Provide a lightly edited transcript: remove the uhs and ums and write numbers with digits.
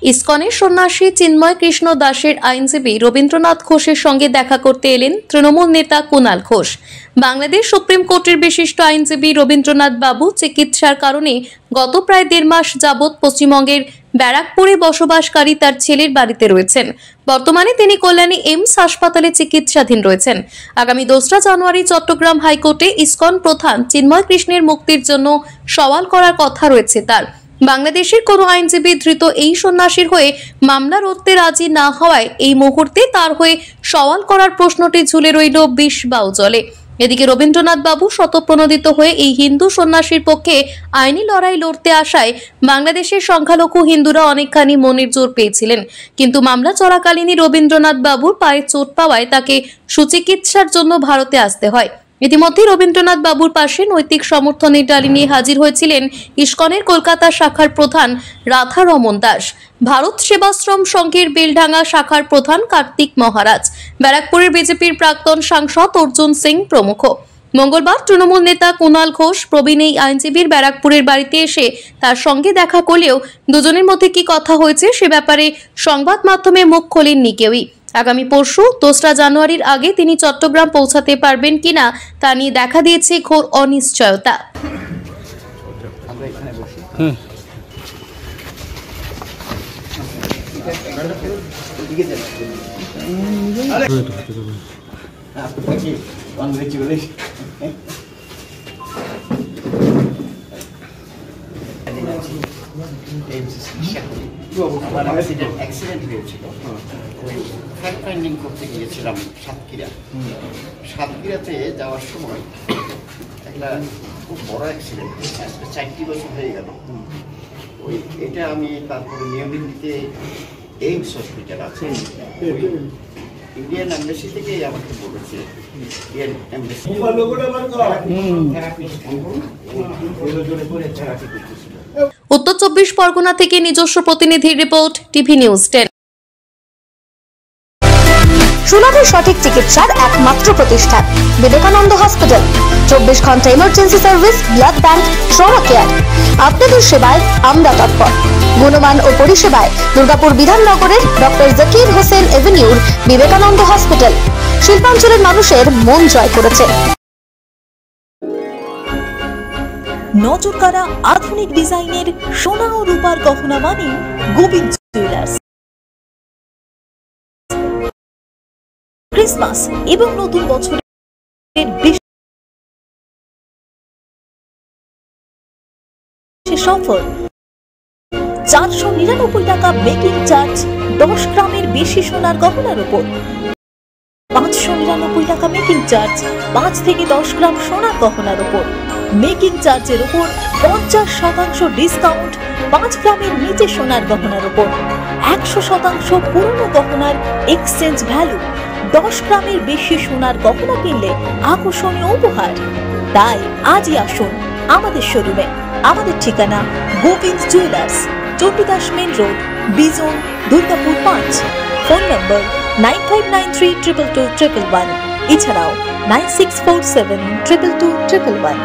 ইসকনের সন্ন্যাসী চিন্ময় কৃষ্ণ দাসের আইনজীবী রবীন্দ্রনাথ ঘোষের সঙ্গে দেখা করতে এলেন তৃণমূল নেতা কুণাল ঘোষ। বাংলাদেশ সুপ্রিম কোর্টের বিশিষ্ট আইনজীবী রবীন্দ্রনাথ বাবু চিকিৎসার কারণে গত প্রায় 1.5 মাস যাবৎ পশ্চিমবঙ্গের ব্যারাকপুরে বসবাসকারী তার ছেলের বাড়িতে রয়েছেন। বর্তমানে তিনি কল্যাণী এমস হাসপাতালে চিকিৎসাধীন রয়েছেন। আগামী 2রা জানুয়ারি চট্টগ্রাম হাইকোর্টে ইসকন প্রধান চিন্ময় কৃষ্ণের মুক্তির জন্য সওয়াল করার কথা রয়েছে তার। বাংলাদেশের কোনো আইনজীবী ধৃত এই সন্ন্যাসীর হয়ে মামলা লড়তে রাজি না হওয়ায় এই মুহূর্তে তার হয়ে সওয়াল করার প্রশ্নটি ঝুলে রইল বিষ বাউ জলে। এদিকে রবীন্দ্রনাথ বাবু স্বতঃপ্রণোদিত হয়ে এই হিন্দু সন্ন্যাসীর পক্ষে আইনি লড়াই লড়তে আসায় বাংলাদেশের সংখ্যালঘু হিন্দুরা অনেকখানি মনের জোর পেয়েছিলেন, কিন্তু মামলা চলাকালীনই রবীন্দ্রনাথ বাবুর পায়ে চোট পাওয়ায় তাকে সুচিকিৎসার জন্য ভারতে আসতে হয়। ইতিমধ্যে রবীন্দ্রনাথ বাবুর পাশে নৈতিক সমর্থনের ডালি নিয়ে হাজির হয়েছিলেন ইসকনের কলকাতা শাখার প্রধান রাধা রমন দাস, ভারত সেবাশ্রম সংঘের বেলডাঙ্গা শাখার প্রধান কার্তিক মহারাজ, ব্যারাকপুরের বিজেপির প্রাক্তন সাংসদ অর্জুন সিং প্রমুখ। মঙ্গলবার তৃণমূল নেতা কুণাল ঘোষ প্রবীণ এই আইনজীবীর ব্যারাকপুরের বাড়িতে এসে তার সঙ্গে দেখা করলেও দুজনের মধ্যে কি কথা হয়েছে সে ব্যাপারে সংবাদ মাধ্যমে মুখ খোলেননি কেউই। আগামী পরশু 2রা জানুয়ারির আগে তিনি চট্টগ্রাম পৌঁছাতে পারবেন কিনা তা নিয়ে দেখা দিয়েছে ঘোর অনিশ্চয়তা। আমার অ্যাক্সিডেন্ট হয়েছিল, ওই ফ্যাক্ট ফাইন্ডিং করতে গিয়েছিলাম সাতক্ষীরাতে যাওয়ার সময় একটা খুব বড় অ্যাক্সিডেন্ট, 4টি বছর হয়ে গেল। ওই এটা আমি তারপরে নিয়মিতে এইমস হসপিটাল আছে, ইন্ডিয়ান এমবেসি থেকে আমাকে বলেছে ইন্ডিয়ান এমবেসি উত্তর 24 পরগনা থেকে নিজস্ব প্রতিনিধির রিপোর্ট, টিভি নিউজ 10। সুলভে সঠিক চিকিৎসার একমাত্র প্রতিষ্ঠান বিবেকানন্দ হসপিটাল। 24 ঘন্টা emergency service, blood bank, trauma care. আপনাদের সেবায় আমরা তৎপর। গুণমান ও পরিষেবায় দুর্গাপুর বিধাননগরের ডক্টর জাকির হোসেন এভিনিউর বিবেকানন্দ হসপিটাল শিল্পাঞ্চলের মানুষের মন জয় করেছে। নজরকাড়া আধুনিক ডিজাইনের সোনা ও রূপার গহনা মানে গোবিন্দ জুয়েলার্স। ক্রিসমাস এবং নতুন বছরের বিশেষ অফার, 499 টাকা মেকিং চার্জ 10 গ্রামের বেশি সোনার গহনার উপর, 599 টাকা মেকিং চার্জ 5 থেকে 10 গ্রাম সোনার গহনার উপর, মেকিং চার্জের উপর 50% ডিসকাউন্ট 5 গ্রামের নিচে সোনার গহনার উপর, 100% পুরনো গহনার এক্সচেঞ্জ ভ্যালু, 10 গ্রামের বেশি সোনার গহনা কিনলে আকর্ষণীয় উপহার। তাই আজই আসুন আমাদের শোরুমে। আমাদের ঠিকানা Gobinda jewellers, Chandidas main road, Bijan, Durgapur 5। Phone number 9593222111, এছাড়াও 9647222111।